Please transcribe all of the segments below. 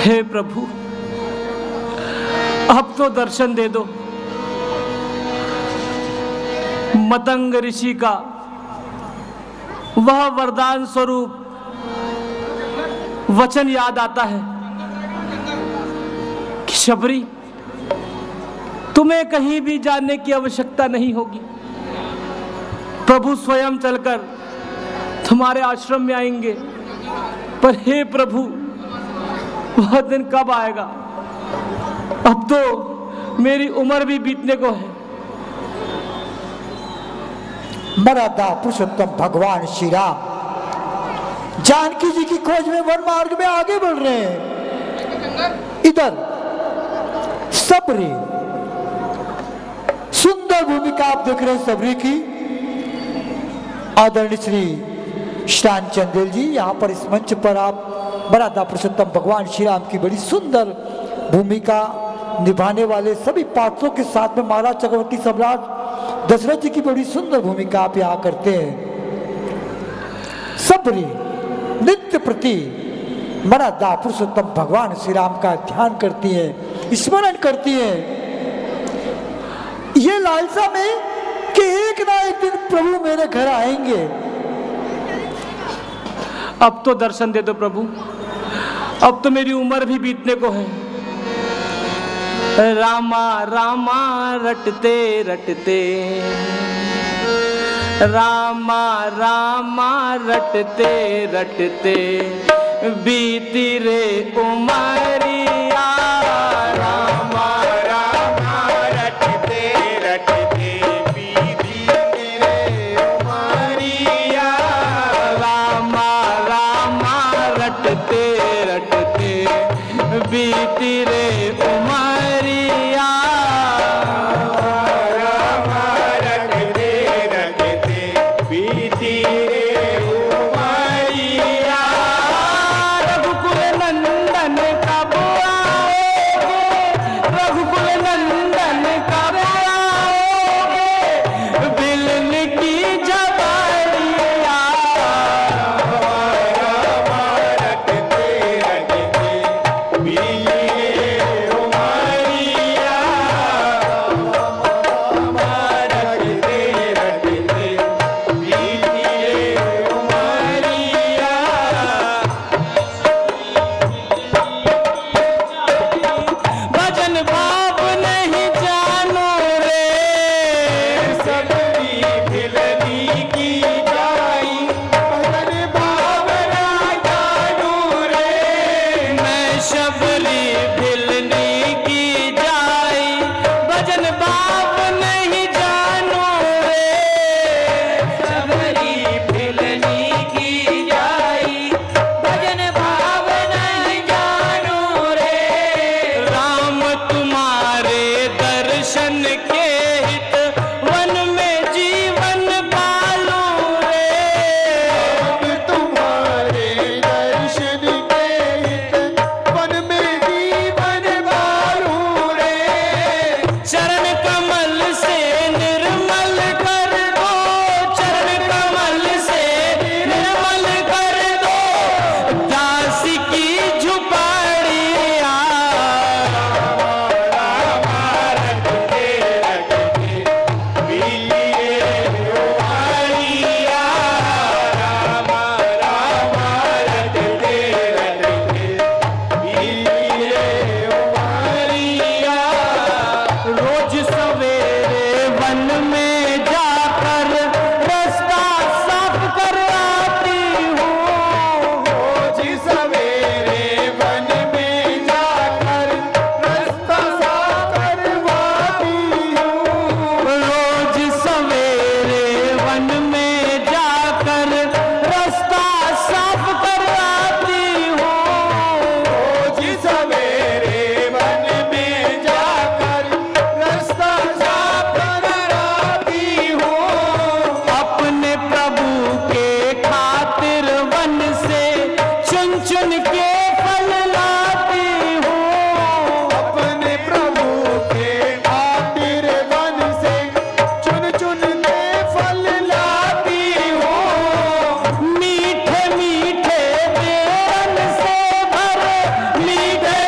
हे प्रभु, अब तो दर्शन दे दो। मतंग ऋषि का वह वरदान स्वरूप वचन याद आता है कि शबरी, तुम्हें कहीं भी जाने की आवश्यकता नहीं होगी। प्रभु स्वयं चलकर तुम्हारे आश्रम में आएंगे। पर हे प्रभु, वह दिन कब आएगा? अब तो मेरी उम्र भी बीतने को है। मर्यादा पुरुषोत्तम भगवान श्री राम जानकी जी की खोज में वन मार्ग में आगे बढ़ रहे हैं। इधर सबरी, सुंदर भूमिका आप देख रहे हैं सबरी की। आदरणीय श्री श्याम चंदेल जी, यहाँ पर इस मंच पर आप मर्यादा पुरुषोत्तम भगवान श्री राम की बड़ी सुंदर भूमिका निभाने वाले सभी पात्रों के साथ में महाराज चक्रवर्ती सम्राट दशरथ जी की बड़ी सुंदर भूमिका आप यहाँ करते हैं। सबरी नित्य प्रति मर्यादा पुरुषोत्तम भगवान श्री राम का ध्यान करती है, स्मरण करती है, ये लालसा में कि एक ना एक दिन प्रभु मेरे घर आएंगे। अब तो दर्शन दे दो प्रभु, अब तो मेरी उम्र भी बीतने को है। रामा रामा रटते रटते, रामा रामा रटते रटते बीती रे उमरिया। रामा रामा रटते रटते बीती रे उमरिया। रामा रामा रटते रटते बीती रे उमरिया। रामा रटते रटते बीती रे उमरिया। रघुकुल नंदन कब आओगे, रघुकुल नंदन कब आओगे, बिलन की जवानिया। रामा रटते रटते बीती रे उमरिया। रामा रटते रटते बीती रे उमरिया। भजन भाव नहीं जानो रे, सबरी भिलनी की जाई। भजन भाव ना जानो रे, मैं शबरी भिलनी की जाई। भजन भाव नहीं जानो रे, शबरी भिलनी की जाई। भजन भाव नहीं जानो रे, राम तुम्हारे दर्शन के हित वन में जीवन पालो रे। राम तुम्हारे दर्शन के हित वन में जीवन पालो रे। चरण कमल से निर्मल कर दो, चरण कमल से निर्मल कर दो दास की झुपड़िया। रामा रटते रटते बीती रे उमरिया। रामा रामा रटते रटते बीती रे उमरिया। रोज सवेरे वन में जाकर रास्ता साफ कर आती हूँ। रोज सवेरे वन में जाकर रास्ता साफ करवाती हूँ। रोज सवेरे वन में जाकर रास्ता साफ करवाती हूँ। रोज सवेरे वन में जाकर रास्ता साफ करवाती हूँ। अपने प्रभु के खातिर वन से चुन चुन के फल लाती हूँ। अपने प्रभु के खातिर वन से चुन चुन के फल लाती हूँ। मीठे मीठे बेरन से भरे, मीठे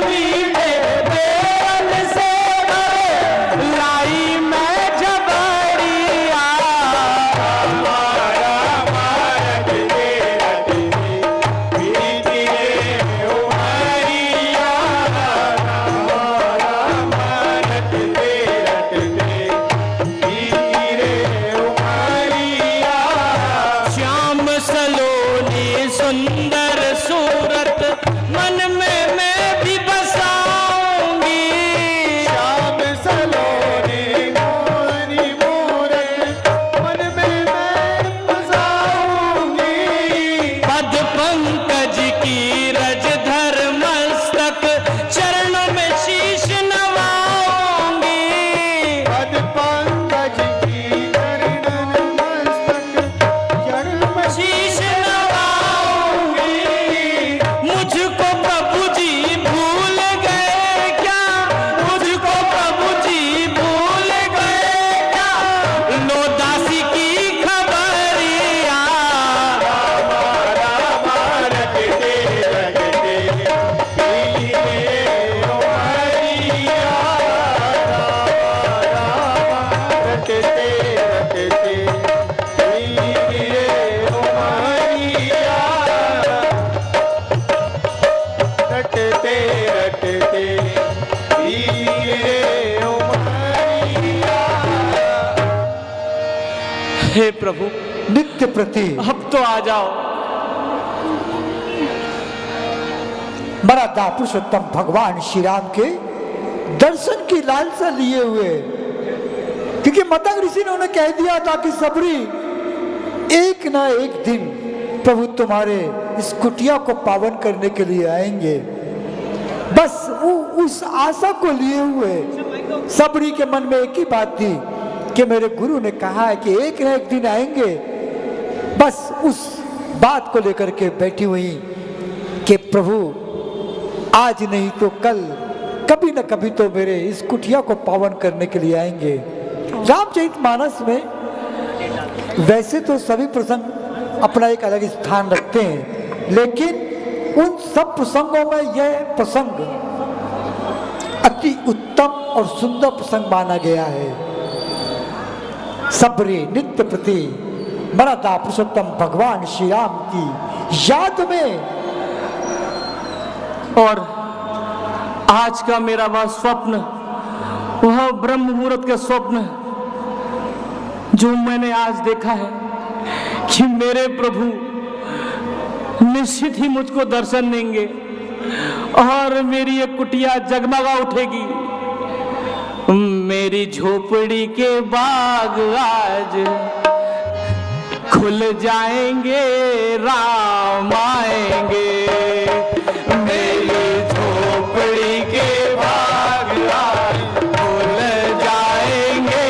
रटते रटते बीते उमरिया। हे प्रभु, नित्य प्रति अब तो आ जाओ। मराठा पुरुषोत्तम भगवान श्री राम के दर्शन की लालसा लिए हुए, क्योंकि मतंग ऋषि ने उन्हें कह दिया था कि सबरी एक ना एक दिन प्रभु तुम्हारे इस कुटिया को पावन करने के लिए आएंगे। बस वो उस आशा को लिए हुए सबरी के मन में एक ही बात थी कि मेरे गुरु ने कहा है कि एक ना एक दिन आएंगे। बस उस बात को लेकर के बैठी हुई कि प्रभु आज नहीं तो कल, कभी न कभी तो मेरे इस कुटिया को पावन करने के लिए आएंगे। रामचरितमानस में वैसे तो सभी प्रसंग अपना एक अलग स्थान रखते हैं, लेकिन उन सब प्रसंगों में यह प्रसंग अति उत्तम और सुंदर प्रसंग माना गया है। सबरी नित्य प्रति मराठा पुरुषोत्तम भगवान श्री राम की याद में, और आज का मेरा वह स्वप्न, वह ब्रह्म मुहूर्त का स्वप्न जो मैंने आज देखा है कि मेरे प्रभु निश्चित ही मुझको दर्शन देंगे और मेरी ये कुटिया जगमगा उठेगी। मेरी झोपड़ी के बाग आज खुल जाएंगे, राम आएंगे। मेरी झोपड़ी के बाग आज खुल जाएंगे,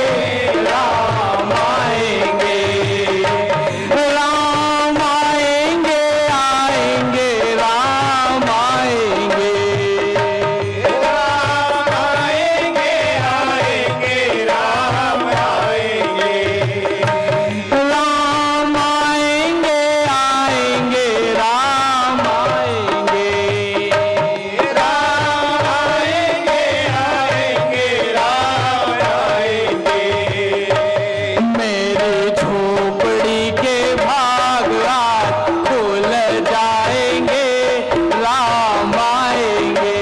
राम आएंगे। राम आएंगे, आएंगे, राम आएंगे। राम आएंगे आएंगे राम आएंगे। राम आएंगे, आएंगे, राम आएंगे। राम आएंगे आएंगे राम आएंगे। मेरी झोपड़ी के भाग आज खुल जाएंगे, राम आएंगे।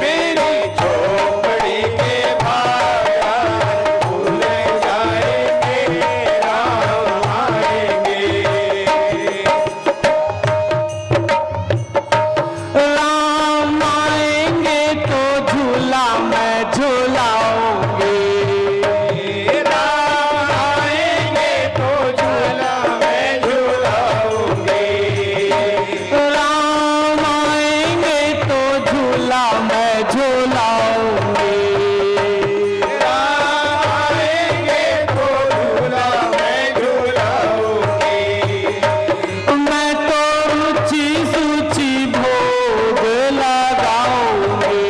मेरी झोपड़ी के बाग खुल जाएंगे, राम आएंगे। राम आएंगे तो झूला मैं झूलाऊंगी। राम आएंगे तो झूला मैं झूलाऊंगी। राम आएंगे तो झूला मैं झूलाऊंगी। राम आएंगे तो झूला मैं झूलाऊंगी। मैं तो रुचि सूची भोग लगाऊंगी।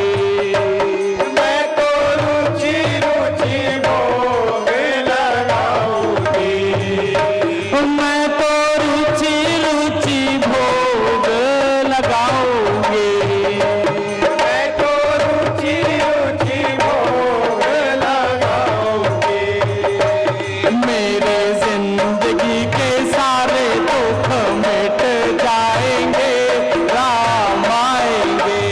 मैं तो रुचि रुचि भोग लगाऊंगी। मैं तो रुचि रुचि भोग लगाऊंगी। मैं तो रुचि रुचि भोग लगाऊंगी। मेरे जिंदगी के सारे दुख मिट जाएंगे, राम आएंगे।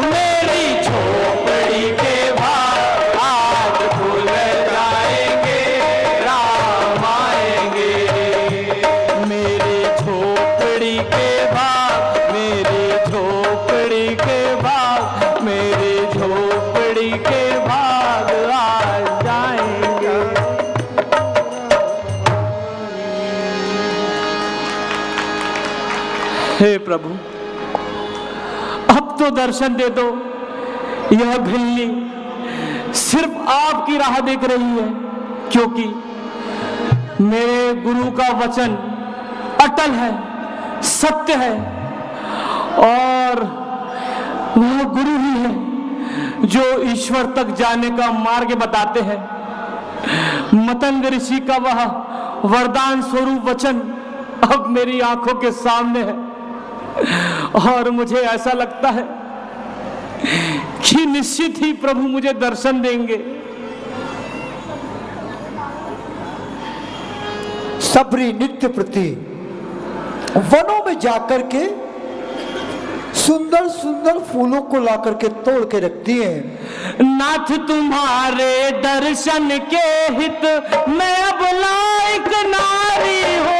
मेरी झोपड़ी के भाग आज खुल जाएंगे, राम आएंगे। मेरी झोपड़ी के भाग, मेरी झोपड़ी के भाग, मेरी झोपड़ी के भाग आ जाएंगे। हे प्रभु, अब तो दर्शन दे दो। यह भिल्ली सिर्फ आपकी राह देख रही है, क्योंकि मेरे गुरु का वचन अटल है, सत्य है, और वह गुरु ही है जो ईश्वर तक जाने का मार्ग बताते हैं। मतंग ऋषि का वह वरदान स्वरूप वचन अब मेरी आंखों के सामने है, और मुझे ऐसा लगता है कि निश्चित ही प्रभु मुझे दर्शन देंगे। सबरी नित्य प्रति वनों में जाकर के सुंदर सुंदर फूलों को ला करके तोड़ के रख दिए। नाथ तुम्हारे दर्शन के हित मैं अब लायक नारी हो।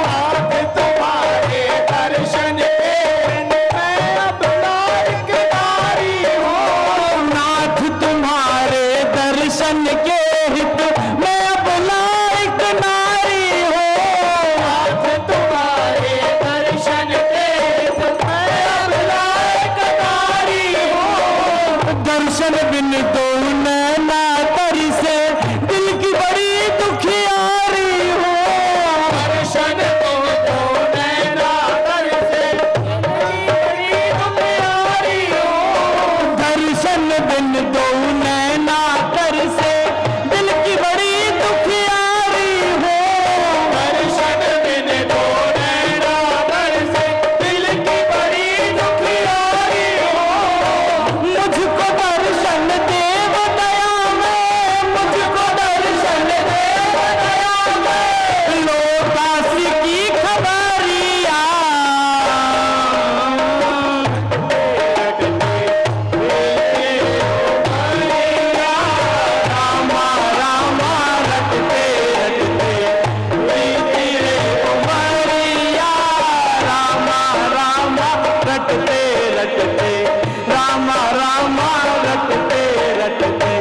नाथ तुम्हारे दर्शन के मैं अब लायक नारी हूँ। नाथ तुम्हारे दर्शन के हित मैं अब लायक नारी हो। नाथ तुम्हारे दर्शन के मैं अब लायक नारी हूँ। दर्शन बिन तो नैना तरी से दिल की बड़ी दुखियारी हो। दर्शन तो नैना तर से बड़ी दुखियारी हूँ। दर्शन बिन तो नैना तर से दिल की बड़ी दुखियारी हो। दर्शन बिन तो नैना तर से दिल की बड़ी दुखियारी हूँ। मुझको दर्शन देव दया में, मुझको दर्शन देव दया में, लो काशी की खबरिया। रामा रामा रटते रटते बीती रे उमरिया। रामा रामा रटते रटते, रामा रामा रटते रटते,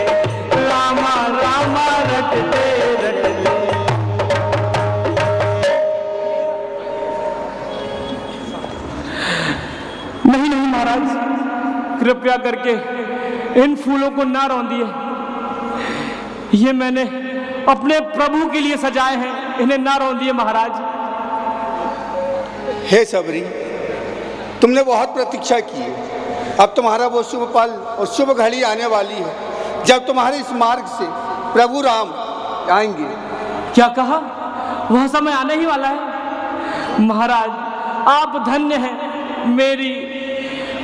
रामा रामा रटते रटते। नहीं नहीं महाराज, कृपया करके इन फूलों को ना रौंदिए। ये मैंने अपने प्रभु के लिए सजाए हैं, इन्हें ना रौंदिए महाराज। हे सबरी, तुमने बहुत प्रतीक्षा की है। अब तुम्हारा वो शुभ पल और शुभ घड़ी आने वाली है जब तुम्हारे इस मार्ग से प्रभु राम आएंगे। क्या कहा? वह समय आने ही वाला है। महाराज आप धन्य हैं, मेरी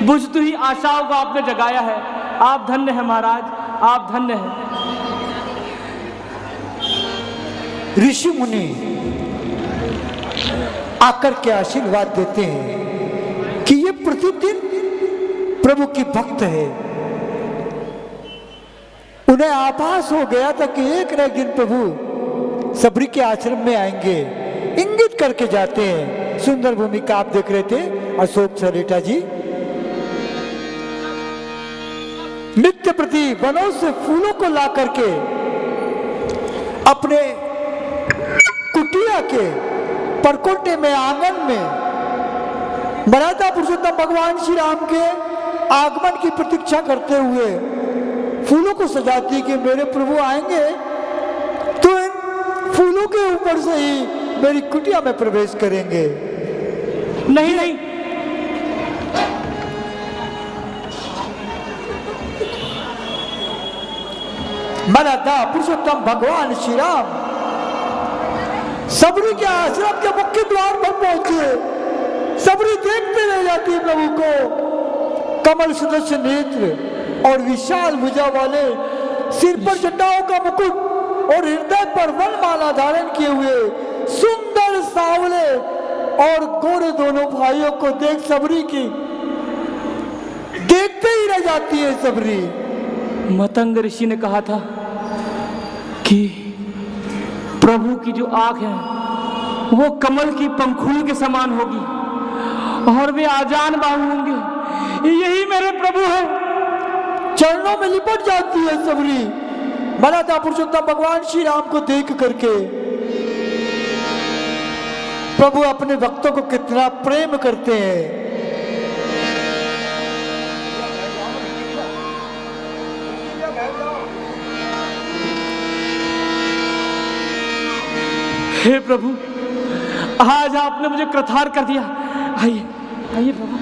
बुझती हुई आशाओं को आपने जगाया है। आप धन्य हैं महाराज, आप धन्य हैं। ऋषि मुनि आकर के आशीर्वाद देते हैं कि ये प्रतिदिन प्रभु की भक्त है। उन्हें आभास हो गया था कि एक न एक दिन प्रभु सबरी के आश्रम में आएंगे। इंगित करके जाते हैं। सुंदर भूमिका आप देख रहे थे अशोक सरेटा जी। नित्य प्रति वनों से फूलों को ला करके अपने कुटिया के परकोटे में, आंगन में मर्यादा पुरुषोत्तम भगवान श्री राम के आगमन की प्रतीक्षा करते हुए फूलों को सजाती कि मेरे प्रभु आएंगे तो इन फूलों के ऊपर से ही मेरी कुटिया में प्रवेश करेंगे। नहीं नहीं, मर्यादा पुरुषोत्तम भगवान श्री राम सबरी के आश्रम के मुख्य द्वार पर पहुंचे। सबरी देखते रह जाती प्रभु को। कमल सदस्य नेत्र और विशाल भुजा वाले, सिर पर जटाओं का मुकुट और हृदय पर वनमाला धारण किए हुए सुंदर सांवले और गोरे दोनों भाइयों को देख सबरी की देखते ही रह जाती है सबरी। मतंग ऋषि ने कहा था कि प्रभु की जो आंख है वो कमल की पंखुड़ी के समान होगी और वे आजान बाहु होंगे। यही मेरे प्रभु है। चरणों में लिपट जाती है सबरी मर्यादा पुरुषोत्तम भगवान श्री राम को देख करके। प्रभु अपने भक्तों को कितना प्रेम करते हैं। हे प्रभु, आज आपने मुझे कृतार्थ कर दिया। आइए आइए प्रभु।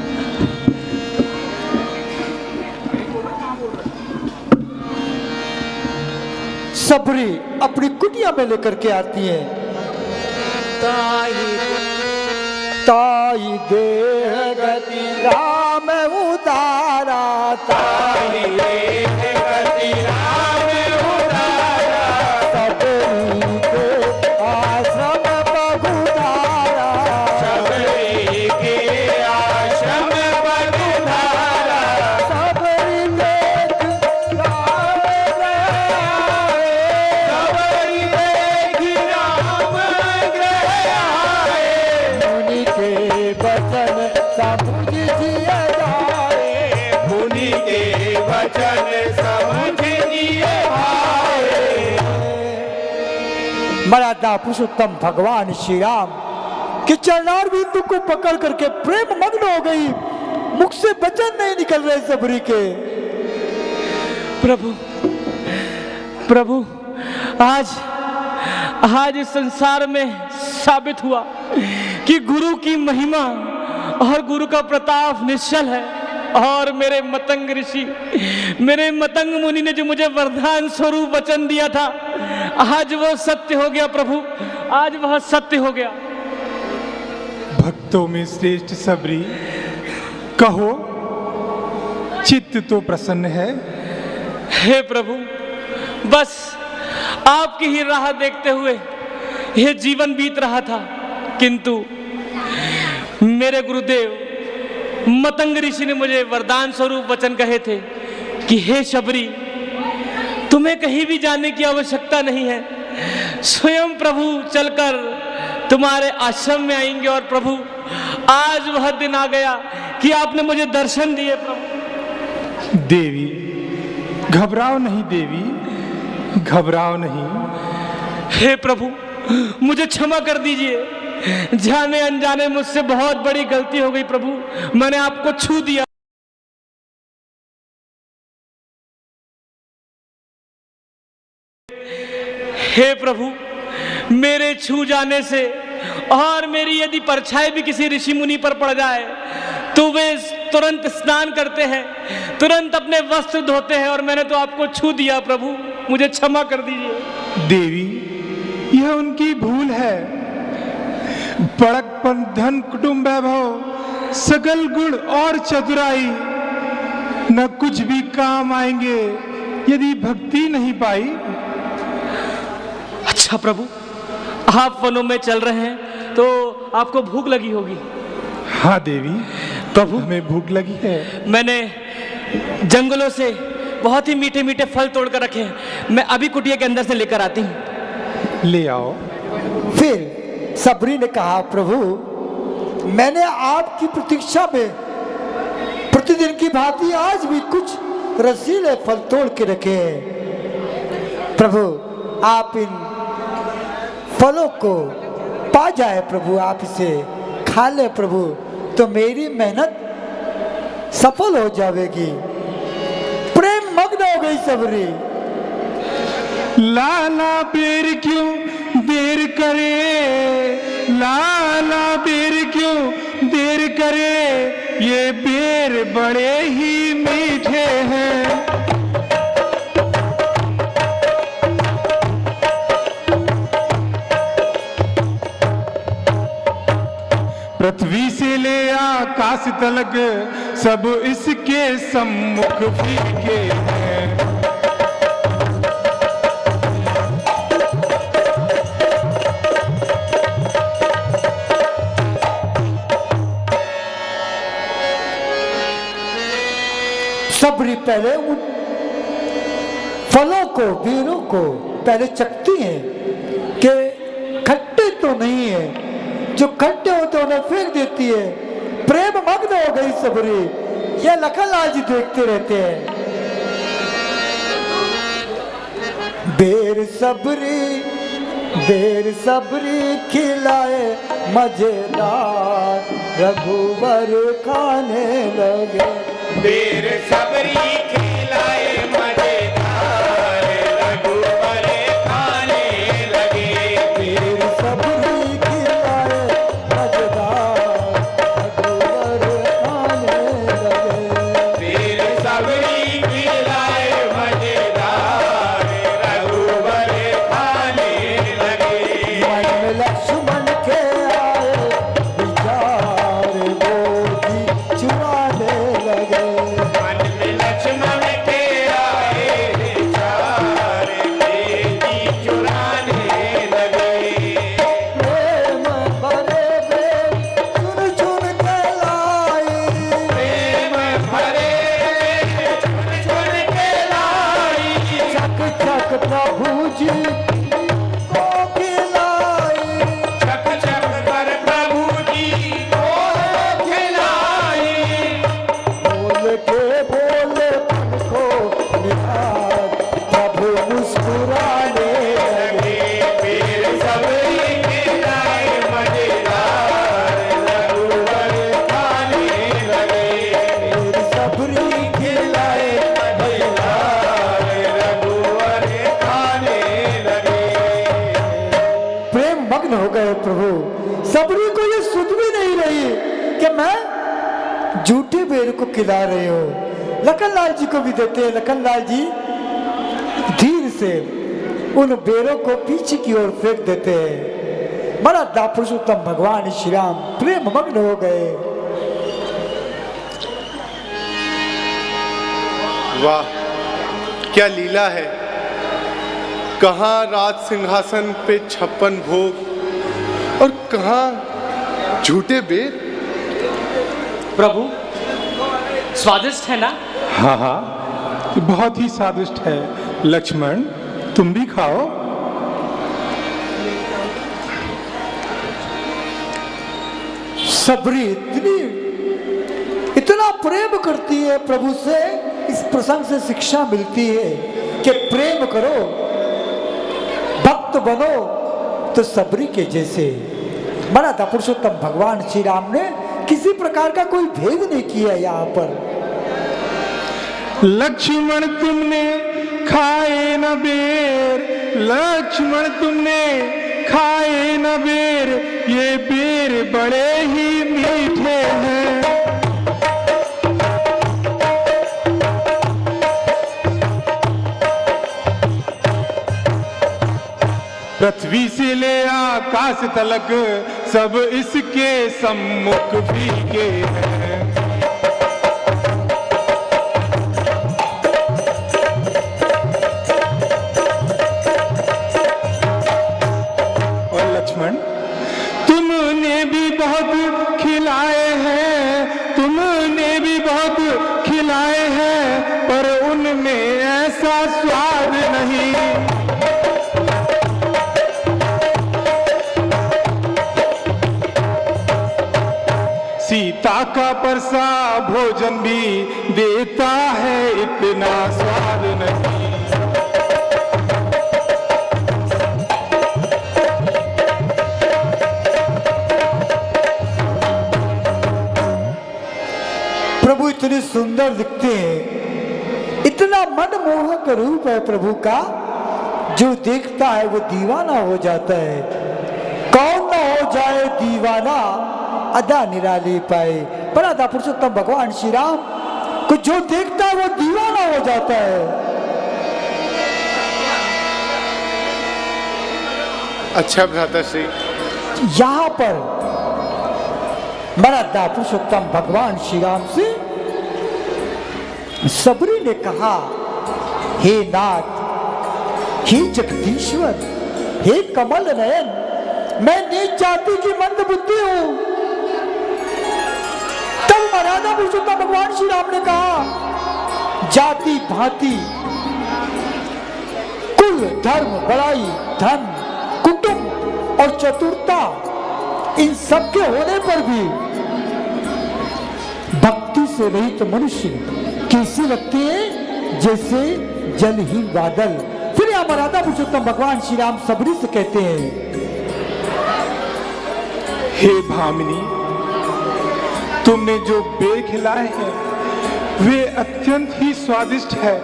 सबरी अपनी कुटिया में लेकर के आती है। ताई देह गति राम उतारा, ताई देह गति राम उतारा, सबरी के आश्रम पगुधारा, सबरी के आश्रम पगुधारा, लिए जाए, मुनि के वचन समझ लिए भाए। मर्यादा पुरुषोत्तम भगवान श्री राम के चरणार बिंदु को पकड़ करके प्रेम मग्न हो गई, मुख से वचन नहीं निकल रहे सबरी के। प्रभु प्रभु, आज इस संसार में साबित हुआ कि गुरु की महिमा और गुरु का प्रताप निश्चल है। और मेरे मतंग ऋषि, मेरे मतंग मुनि ने जो मुझे वरदान स्वरूप वचन दिया था, आज वो सत्य हो गया प्रभु, आज वह सत्य हो गया। भक्तों में श्रेष्ठ सबरी, कहो चित्त तो प्रसन्न है? हे प्रभु, बस आपकी ही राह देखते हुए यह जीवन बीत रहा था, किंतु मेरे गुरुदेव मतंग ऋषि ने मुझे वरदान स्वरूप वचन कहे थे कि हे शबरी, तुम्हें कहीं भी जाने की आवश्यकता नहीं है, स्वयं प्रभु चलकर तुम्हारे आश्रम में आएंगे। और प्रभु, आज वह दिन आ गया कि आपने मुझे दर्शन दिए। प्रभु देवी घबराओ नहीं, देवी घबराओ नहीं। हे प्रभु, मुझे क्षमा कर दीजिए, जाने अनजाने मुझसे बहुत बड़ी गलती हो गई प्रभु, मैंने आपको छू दिया। हे प्रभु, मेरे छू जाने से और मेरी यदि परछाई भी किसी ऋषि मुनि पर पड़ जाए तो वे तुरंत स्नान करते हैं, तुरंत अपने वस्त्र धोते हैं, और मैंने तो आपको छू दिया प्रभु, मुझे क्षमा कर दीजिए। देवी यह उनकी भूल है। बड़कपन, धन, कुटुंब, वैभव, सकल गुण और चतुराई न कुछ भी काम आएंगे यदि भक्ति नहीं पाई। अच्छा प्रभु, आप वनों में चल रहे हैं तो आपको भूख लगी होगी। हाँ देवी, प्रभु हमें भूख लगी है। मैंने जंगलों से बहुत ही मीठे मीठे फल तोड़कर रखे हैं, मैं अभी कुटिया के अंदर से लेकर आती हूँ। ले आओ। फिर सबरी ने कहा, प्रभु मैंने आपकी प्रतीक्षा में प्रतिदिन की भांति आज भी कुछ रसीले फल तोड़ के रखे हैं। प्रभु आप इन फलों को पा जाए, प्रभु आप इसे खा ले प्रभु, तो मेरी मेहनत सफल हो जाएगी। प्रेम मग्न हो गई सबरी। लाला बेर क्यों देर करे, लाला बेर क्यों देर करे, ये बेर बड़े ही मीठे हैं। पृथ्वी से ले आकाश तलक सब इसके सम्मुख फीके हैं। सबरी पहले उन फलों को, बेरों को पहले चखती हैं कि खट्टे तो नहीं है, जो खट्टे होते उन्हें फेंक देती है। प्रेम मग्न हो गई सबरी, ये लखन आज देखते रहते हैं। बेर सबरी खिलाए मजेदार, रघुवर खाने लगे। बेर सबरी खिलाए मजेदार, रघुवर खाने लगे। बेर सबरी खिलाए मजेदार, रघुवर खाने लगे। बेर सबरी खिलाए मजेदार, रघुवर खाने लगे। मन में लक्ष्मण के आए विचार, वो भी चुराने लगे। मन में लक्ष्मण झूठे बेर को खिला रहे हो। लखनलाल जी को भी देते हैं। लखनलाल जी धीरे से उन बेरों को पीछे की ओर फेंक देते हैं। मर्यादा पुरुषोत्तम भगवान श्री राम प्रेम मग्न हो गए। वाह, क्या लीला है। कहाँ राज सिंहासन पे 56 भोग और कहाँ झूठे बेर। प्रभु स्वादिष्ट है ना? हाँ हाँ, बहुत ही स्वादिष्ट है। लक्ष्मण तुम भी खाओ। सबरी इतना प्रेम करती है प्रभु से। इस प्रसंग से शिक्षा मिलती है कि प्रेम करो, भक्त बनो तो सबरी के जैसे। मर्यादा पुरुषोत्तम भगवान श्री राम ने किसी प्रकार का कोई भेद नहीं किया यहाँ पर। लक्ष्मण तुमने खाए न बेर, लक्ष्मण तुमने खाए न बेर, ये बेर बड़े ही मीठे हैं। पृथ्वी से ले आकाश तलक सब इसके सम्मुख फीके हैं। और लक्ष्मण तुमने भी बहुत खिलाए हैं, तुमने भी बहुत खिलाए हैं, पर उनमें ऐसा स्वाद नहीं। सीता का परसा भोजन भी देता है, इतना स्वाद नहीं। प्रभु इतने सुंदर दिखते हैं, इतना मनमोहक रूप है प्रभु का, जो देखता है वो दीवाना हो जाता है। कौन ना हो जाए दीवाना, अदा निराली पाए। मर्यादा पुरुषोत्तम भगवान श्री राम को जो देखता है वो दीवाना हो जाता है। अच्छा भ्राताश्री, यहाँ पर मर्यादा पुरुषोत्तम भगवान श्री राम से सबरी ने कहा, हे नाथ, हे जगदीश्वर, हे कमल नयन, मैं नीच जाति की मंद बुद्धि हूं। तब मर्यादा पुरुषोत्तम भगवान श्री राम ने कहा, जाति भांति कुल धर्म बड़ाई धन कुटुंब और चतुरता, इन सब के होने पर भी भक्ति से रहित मनुष्य कैसे लगते हैं, जैसे जलहीन बादल। फिर यहां मर्यादा पुरुषोत्तम भगवान श्री राम सबरी से कहते हैं, हे भामिनी, तुमने जो बेर खिलाए हैं वे अत्यंत ही स्वादिष्ट है।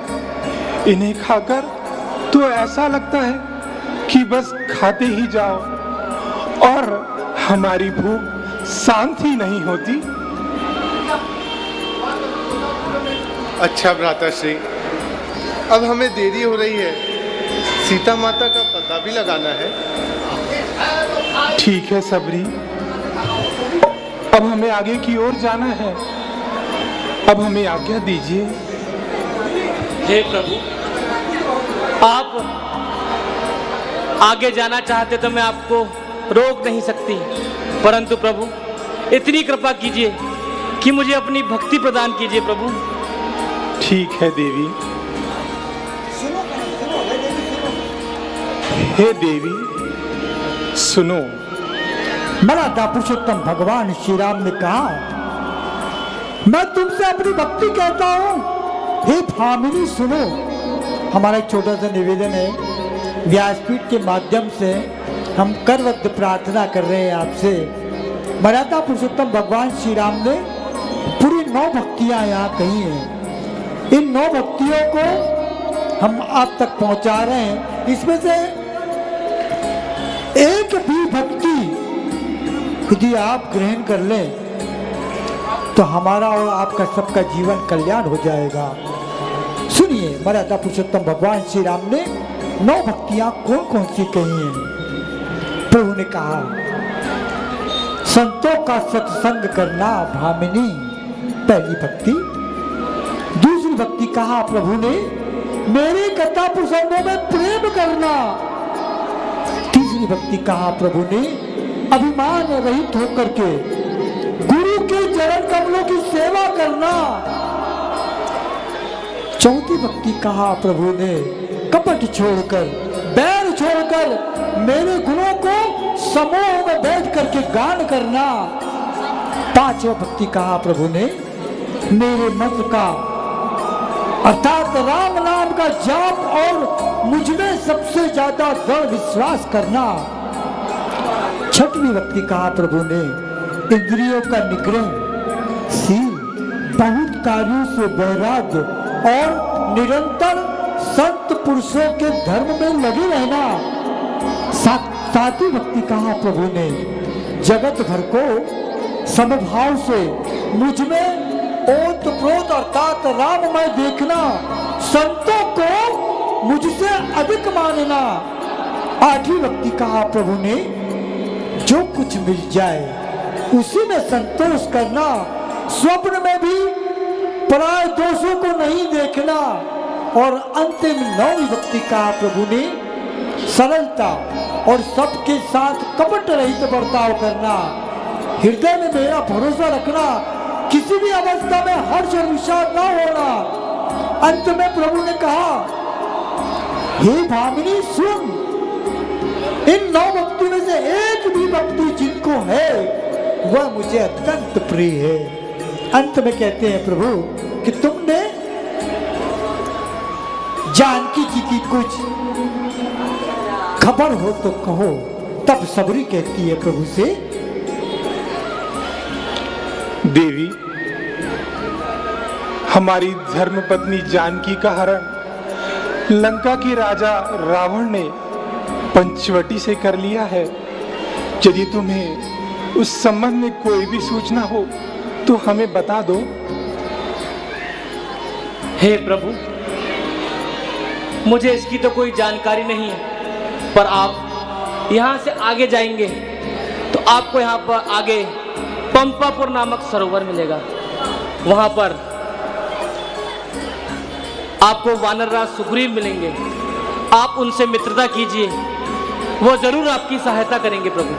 इन्हें खाकर तो ऐसा लगता है कि बस खाते ही जाओ और हमारी भूख शांत ही नहीं होती। अच्छा भ्राताश्री, अब हमें देरी हो रही है, सीता माता का पता भी लगाना है। ठीक है सबरी, अब हमें आगे की ओर जाना है। अब हमें आज्ञा दीजिए। हे प्रभु, आप आगे जाना चाहते तो मैं आपको रोक नहीं सकती, परंतु प्रभु इतनी कृपा कीजिए कि मुझे अपनी भक्ति प्रदान कीजिए प्रभु। ठीक है देवी। हे देवी सुनो। मर्यादा पुरुषोत्तम भगवान श्री राम ने कहा, मैं तुमसे अपनी भक्ति कहता हूं। हे भामिनी सुनो। हमारा एक छोटा सा निवेदन है, व्यासपीठ के माध्यम से हम करवद्ध प्रार्थना कर रहे हैं आपसे। मर्यादा पुरुषोत्तम भगवान श्री राम ने पूरी 9 भक्तियां यहाँ कही हैं। इन 9 भक्तियों को हम आप तक पहुंचा रहे हैं। इसमें से एक भी भक्ति यदि आप ग्रहण कर लें तो हमारा और आपका सबका जीवन कल्याण हो जाएगा। सुनिए, मर्यादा पुरुषोत्तम भगवान श्री राम ने 9 भक्तियां कौन कौन सी कही हैं। प्रभु ने कहा, संतों का सत्संग करना भामिनी, पहली भक्ति। दूसरी भक्ति कहा प्रभु ने, मेरी कथा प्रसंगों में प्रेम करना। तीसरी भक्ति कहा प्रभु ने, अभिमान रहित होकर के गुरु के चरण कमलों की सेवा करना। चौथी भक्ति कहा प्रभु ने, कपट छोड़कर, बैर छोड़कर मेरे गुणों को समूह में बैठ करके गान करना। पांचवा भक्ति कहा प्रभु ने, मेरे मंत्र का अर्थात राम नाम का जाप और मुझमें सबसे ज्यादा दृढ़ विश्वास करना। छठवीं भक्ति कहा प्रभु ने, इंद्रियों का निग्रह, शील, बहुत कार्यों से वैराग्य और निरंतर संत पुरुषों के धर्म में लगे रहना। सातवीं भक्ति कहा प्रभु ने, जगत भर को समभाव से मुझमें ओतप्रोत अर्थात राममय देखना, संतों को मुझसे अधिक मानना। आठवीं भक्ति कहा प्रभु ने, जो कुछ मिल जाए उसी में संतोष करना, स्वप्न में भी पराय दोषों को नहीं देखना। और अंतिम 9वीं भक्ति कहा प्रभु ने, सरलता और सबके साथ कपट रहित बर्ताव करना, हृदय में मेरा भरोसा रखना, किसी भी अवस्था में हर्ष और विषाद न होना। अंत में प्रभु ने कहा, हे भामिनी सुन, इन 9 भक्ति में से एक भी भक्ति जिनको है वह मुझे अत्यंत प्रिय है। अंत में कहते हैं प्रभु कि तुमने जानकी जी की कुछ खबर हो तो कहो। तब सबरी कहती है प्रभु से, देवी, हमारी धर्मपत्नी जानकी का हरण लंका के राजा रावण ने पंचवटी से कर लिया है। यदि तुम्हें उस संबंध में कोई भी सूचना हो तो हमें बता दो। हे प्रभु, मुझे इसकी तो कोई जानकारी नहीं है, पर आप यहाँ से आगे जाएंगे तो आपको यहाँ पर आगे पंपापुर नामक सरोवर मिलेगा। वहां पर आपको वानरराज सुग्रीव मिलेंगे। आप उनसे मित्रता कीजिए, वो जरूर आपकी सहायता करेंगे प्रभु।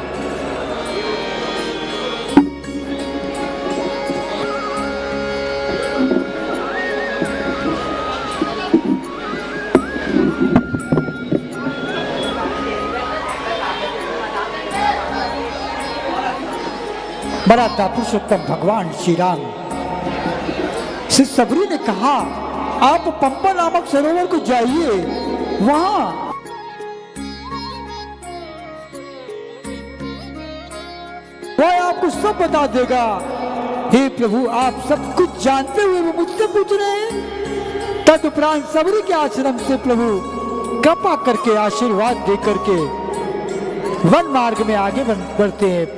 मर्यादा पुरुषोत्तम भगवान श्री राम से सबरी ने कहा, आप पंपा नामक सरोवर को जाइए, वहां वह आपको सब बता देगा। हे प्रभु, आप सब कुछ जानते हुए वो मुझसे पूछ रहे हैं। तदुपरांत सबरी के आश्रम से प्रभु कृपा करके आशीर्वाद दे करके वन मार्ग में आगे बढ़ते हैं।